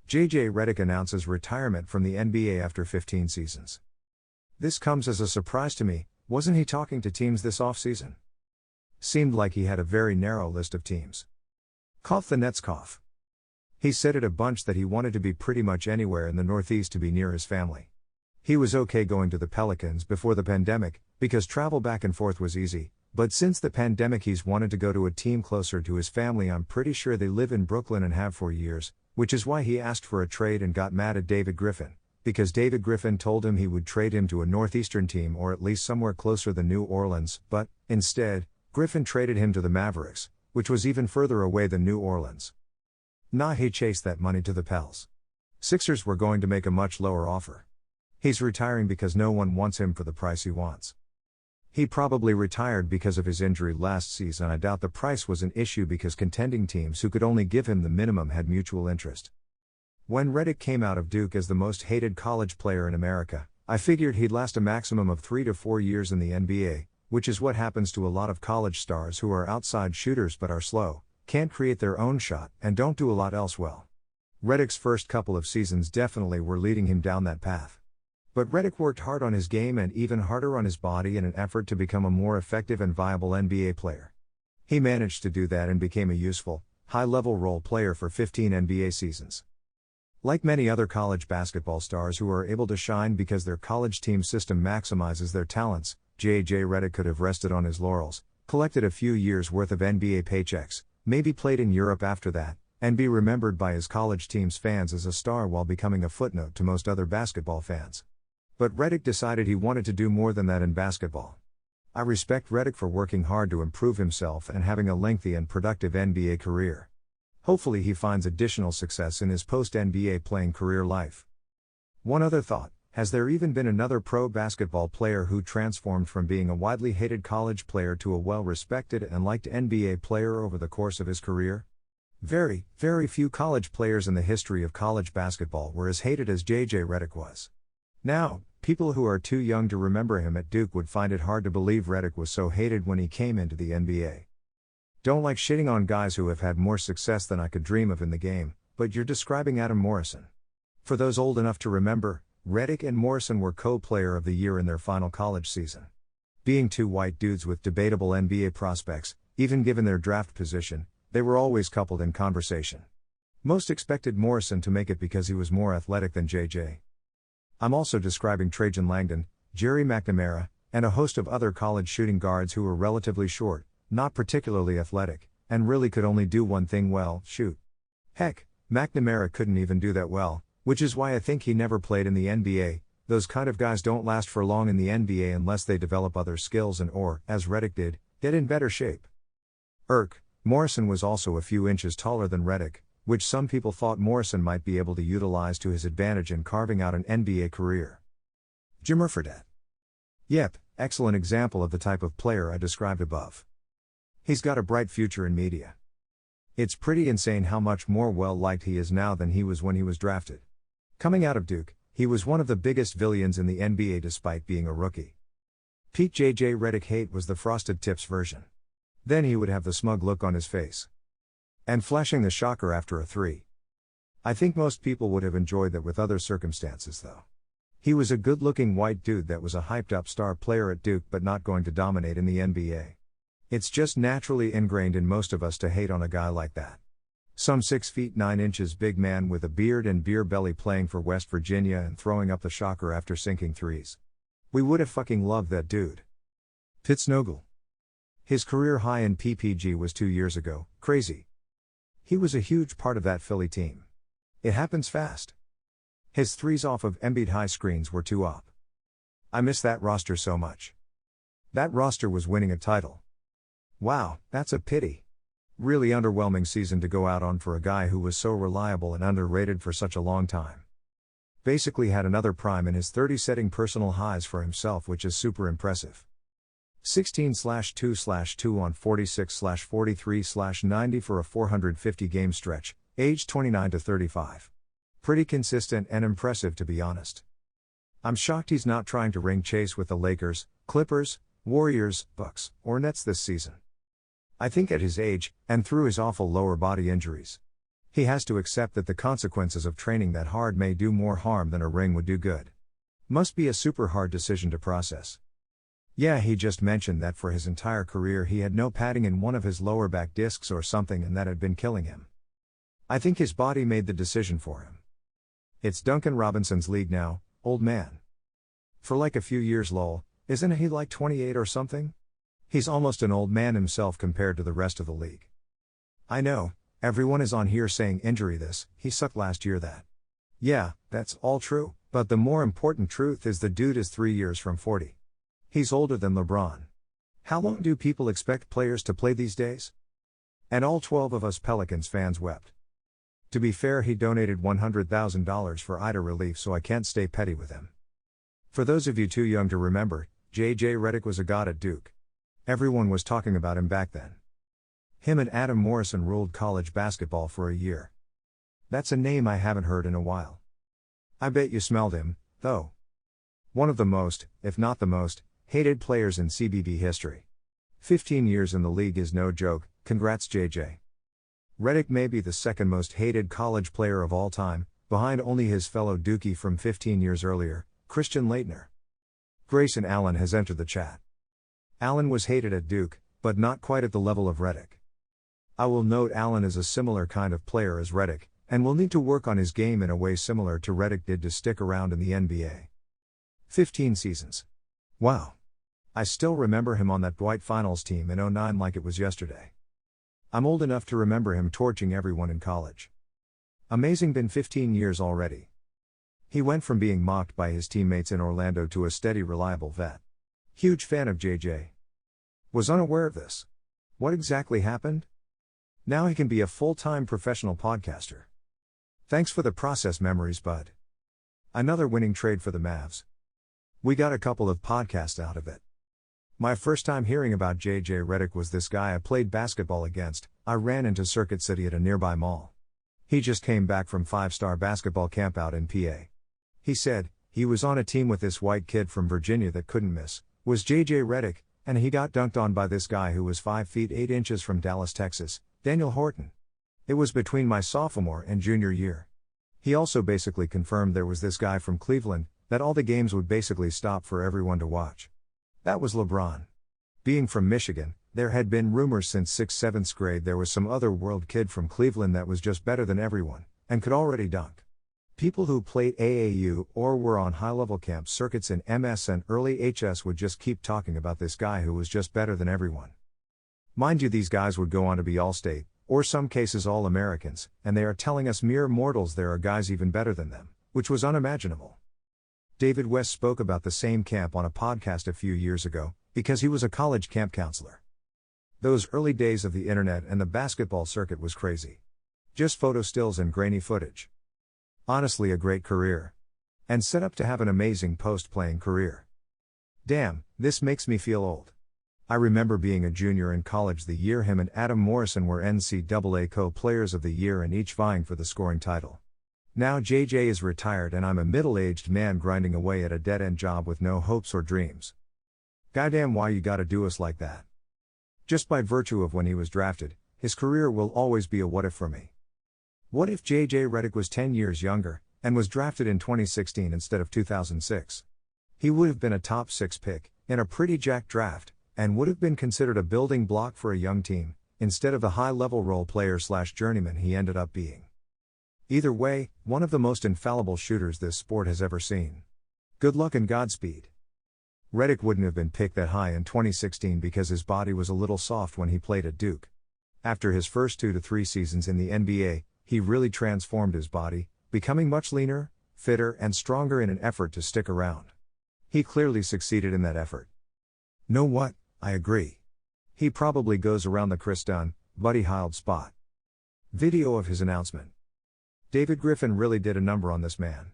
J.J. Redick announces retirement from the NBA after 15 seasons. This comes as a surprise to me. Wasn't he talking to teams this offseason? Seemed like he had a very narrow list of teams. Cough the Nets cough. He said it a bunch that he wanted to be pretty much anywhere in the Northeast to be near his family. He was okay going to the Pelicans before the pandemic, because travel back and forth was easy, but since the pandemic he's wanted to go to a team closer to his family. I'm pretty sure they live in Brooklyn and have for years, which is why he asked for a trade and got mad at David Griffin, because David Griffin told him he would trade him to a Northeastern team or at least somewhere closer than New Orleans, but, instead, Griffin traded him to the Mavericks, which was even further away than New Orleans. Nah, he chased that money to the Pels. Sixers were going to make a much lower offer. He's retiring because no one wants him for the price he wants. He probably retired because of his injury last season. I doubt the price was an issue because contending teams who could only give him the minimum had mutual interest. When Redick came out of Duke as the most hated college player in America, I figured he'd last a maximum of 3 to 4 years in the NBA, which is what happens to a lot of college stars who are outside shooters but are slow, can't create their own shot, and don't do a lot else well. Redick's first couple of seasons definitely were leading him down that path. But Redick worked hard on his game and even harder on his body in an effort to become a more effective and viable NBA player. He managed to do that and became a useful, high-level role player for 15 NBA seasons. Like many other college basketball stars who are able to shine because their college team system maximizes their talents, J.J. Redick could have rested on his laurels, collected a few years' worth of NBA paychecks, maybe played in Europe after that, and be remembered by his college team's fans as a star while becoming a footnote to most other basketball fans. But Redick decided he wanted to do more than that in basketball. I respect Redick for working hard to improve himself and having a lengthy and productive NBA career. Hopefully he finds additional success in his post-NBA playing career life. One other thought, has there even been another pro basketball player who transformed from being a widely hated college player to a well-respected and liked NBA player over the course of his career? Very, very few college players in the history of college basketball were as hated as J.J. Redick was. Now, people who are too young to remember him at Duke would find it hard to believe Redick was so hated when he came into the NBA. Don't like shitting on guys who have had more success than I could dream of in the game, but you're describing Adam Morrison. For those old enough to remember, Redick and Morrison were co-player of the year in their final college season. Being two white dudes with debatable NBA prospects, even given their draft position, they were always coupled in conversation. Most expected Morrison to make it because he was more athletic than JJ. I'm also describing Trajan Langdon, Jerry McNamara, and a host of other college shooting guards who were relatively short, not particularly athletic, and really could only do one thing well, shoot. Heck, McNamara couldn't even do that well, which is why I think he never played in the NBA. Those kind of guys don't last for long in the NBA unless they develop other skills and or, as Redick did, get in better shape. Morrison was also a few inches taller than Redick, which some people thought Morrison might be able to utilize to his advantage in carving out an NBA career. Jimmer Fredette. Yep, excellent example of the type of player I described above. He's got a bright future in media. It's pretty insane how much more well-liked he is now than he was when he was drafted. Coming out of Duke, he was one of the biggest villains in the NBA despite being a rookie. Peak J.J. Redick hate was the Frosted Tips version. Then he would have the smug look on his face. And flashing the shocker after a three. I think most people would have enjoyed that with other circumstances though. He was a good-looking white dude that was a hyped-up star player at Duke but not going to dominate in the NBA. It's just naturally ingrained in most of us to hate on a guy like that. Some 6 feet 9 inches big man with a beard and beer belly playing for West Virginia and throwing up the shocker after sinking threes. We would have fucking loved that dude. Pittsnogle. His career high in PPG was 2 years ago, crazy. He was a huge part of that Philly team. It happens fast. His threes off of Embiid high screens were too up. I miss that roster so much. That roster was winning a title. Wow, that's a pity. Really underwhelming season to go out on for a guy who was so reliable and underrated for such a long time. Basically had another prime in his 30s setting personal highs for himself, which is super impressive. 16/2/2 on 46/43/90 for a 450 game stretch, age 29 to 35. Pretty consistent and impressive to be honest. I'm shocked he's not trying to ring chase with the Lakers, Clippers, Warriors, Bucks, or Nets this season. I think at his age, and through his awful lower body injuries, He has to accept that the consequences of training that hard may do more harm than a ring would do good. Must be a super hard decision to process. Yeah, he just mentioned that for his entire career he had no padding in one of his lower back discs or something and that had been killing him. I think his body made the decision for him. It's Duncan Robinson's league now, old man. For like a few years lol, isn't he like 28 or something? He's almost an old man himself compared to the rest of the league. I know, everyone is on here saying injury this, he sucked last year that. Yeah, that's all true, but the more important truth is the dude is 3 years from 40. He's older than LeBron. How long do people expect players to play these days? And all 12 of us Pelicans fans wept. To be fair, he donated $100,000 for Ida relief, so I can't stay petty with him. For those of you too young to remember, J.J. Redick was a god at Duke. Everyone was talking about him back then. Him and Adam Morrison ruled college basketball for a year. That's a name I haven't heard in a while. I bet you smelled him, though. One of the most, if not the most, hated players in CBB history. 15 years in the league is no joke, congrats JJ. Redick may be the second most hated college player of all time, behind only his fellow Dookie from 15 years earlier, Christian Laettner. Grayson Allen has entered the chat. Allen was hated at Duke, but not quite at the level of Redick. I will note Allen is a similar kind of player as Redick, and will need to work on his game in a way similar to Redick did to stick around in the NBA. 15 seasons. Wow. I still remember him on that Dwight Finals team in '09 like it was yesterday. I'm old enough to remember him torching everyone in college. Amazing, been 15 years already. He went from being mocked by his teammates in Orlando to a steady, reliable vet. Huge fan of JJ. Was unaware of this. What exactly happened? Now he can be a full-time professional podcaster. Thanks for the process memories, bud. Another winning trade for the Mavs. We got a couple of podcasts out of it. My first time hearing about JJ Redick was this guy I played basketball against. I ran into Circuit City at a nearby mall. He just came back from 5-star basketball camp out in PA. He said, he was on a team with this white kid from Virginia that couldn't miss, was JJ Redick, and he got dunked on by this guy who was 5 feet 8 inches from Dallas, Texas, Daniel Horton. It was between my sophomore and junior year. He also basically confirmed there was this guy from Cleveland, that all the games would basically stop for everyone to watch. That was LeBron. Being from Michigan, there had been rumors since 6th, 7th grade there was some other world kid from Cleveland that was just better than everyone, and could already dunk. People who played AAU or were on high-level camp circuits in MS and early HS would just keep talking about this guy who was just better than everyone. Mind you, these guys would go on to be All-State, or some cases All-Americans, and they are telling us mere mortals there are guys even better than them, which was unimaginable. David West spoke about the same camp on a podcast a few years ago, because he was a college camp counselor. Those early days of the internet and the basketball circuit was crazy. Just photo stills and grainy footage. Honestly, a great career. And set up to have an amazing post-playing career. Damn, this makes me feel old. I remember being a junior in college the year him and Adam Morrison were NCAA Co-Players of the Year and each vying for the scoring title. Now JJ is retired and I'm a middle-aged man grinding away at a dead-end job with no hopes or dreams. Goddamn, why you gotta do us like that? Just by virtue of when he was drafted, his career will always be a what if for me. What if JJ Redick was 10 years younger, and was drafted in 2016 instead of 2006? He would have been a top 6 pick, in a pretty jacked draft, and would have been considered a building block for a young team, instead of the high-level role player/journeyman he ended up being. Either way, one of the most infallible shooters this sport has ever seen. Good luck and Godspeed. Redick wouldn't have been picked that high in 2016 because his body was a little soft when he played at Duke. After his first 2 to 3 seasons in the NBA, he really transformed his body, becoming much leaner, fitter and stronger in an effort to stick around. He clearly succeeded in that effort. Know what? I agree. He probably goes around the Chris Dunn, Buddy Hield spot. Video of his announcement. David Griffin really did a number on this man.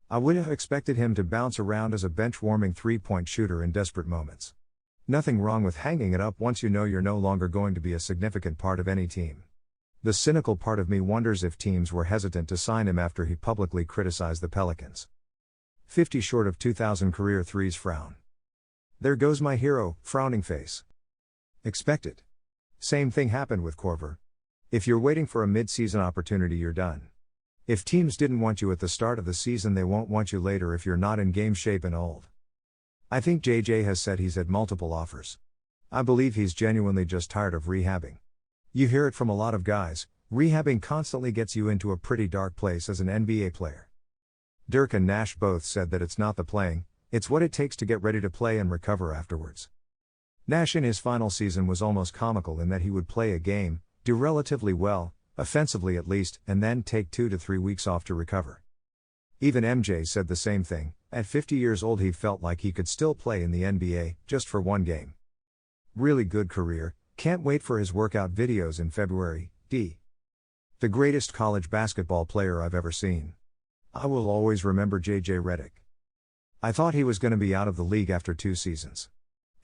I would have expected him to bounce around as a bench-warming three-point shooter in desperate moments. Nothing wrong with hanging it up once you know you're no longer going to be a significant part of any team. The cynical part of me wonders if teams were hesitant to sign him after he publicly criticized the Pelicans. 50 short of 2,000 career threes frown. There goes my hero, frowning face. Expected. Same thing happened with Korver. If you're waiting for a mid-season opportunity, you're done. If teams didn't want you at the start of the season, they won't want you later if you're not in game shape and old. I think JJ has said he's had multiple offers. I believe he's genuinely just tired of rehabbing. You hear it from a lot of guys, rehabbing constantly gets you into a pretty dark place as an NBA player. Dirk and Nash both said that it's not the playing, it's what it takes to get ready to play and recover afterwards. Nash in his final season was almost comical in that he would play a game, do relatively well, offensively at least, and then take 2 to 3 weeks off to recover. Even MJ said the same thing. At 50 years old he felt like he could still play in the NBA, just for one game. Really good career, can't wait for his workout videos in February, D. The greatest college basketball player I've ever seen. I will always remember JJ Redick. I thought he was going to be out of the league after 2 seasons.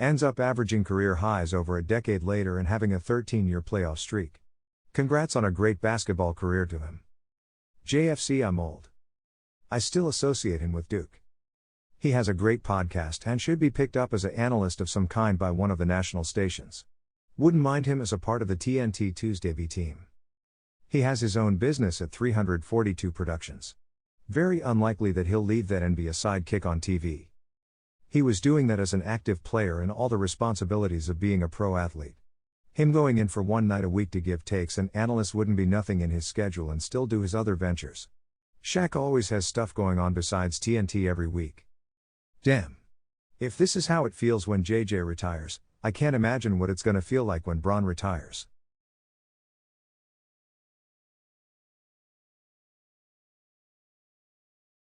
Ends up averaging career highs over a decade later and having a 13-year playoff streak. Congrats on a great basketball career to him. JFC, I'm old. I still associate him with Duke. He has a great podcast and should be picked up as an analyst of some kind by one of the national stations. Wouldn't mind him as a part of the TNT Tuesday V team. He has his own business at 342 Productions. Very unlikely that he'll leave that and be a sidekick on TV. He was doing that as an active player and all the responsibilities of being a pro athlete. Him going in for one night a week to give takes and analysts wouldn't be nothing in his schedule and still do his other ventures. Shaq always has stuff going on besides TNT every week. Damn. If this is how it feels when JJ retires, I can't imagine what it's gonna feel like when Bron retires.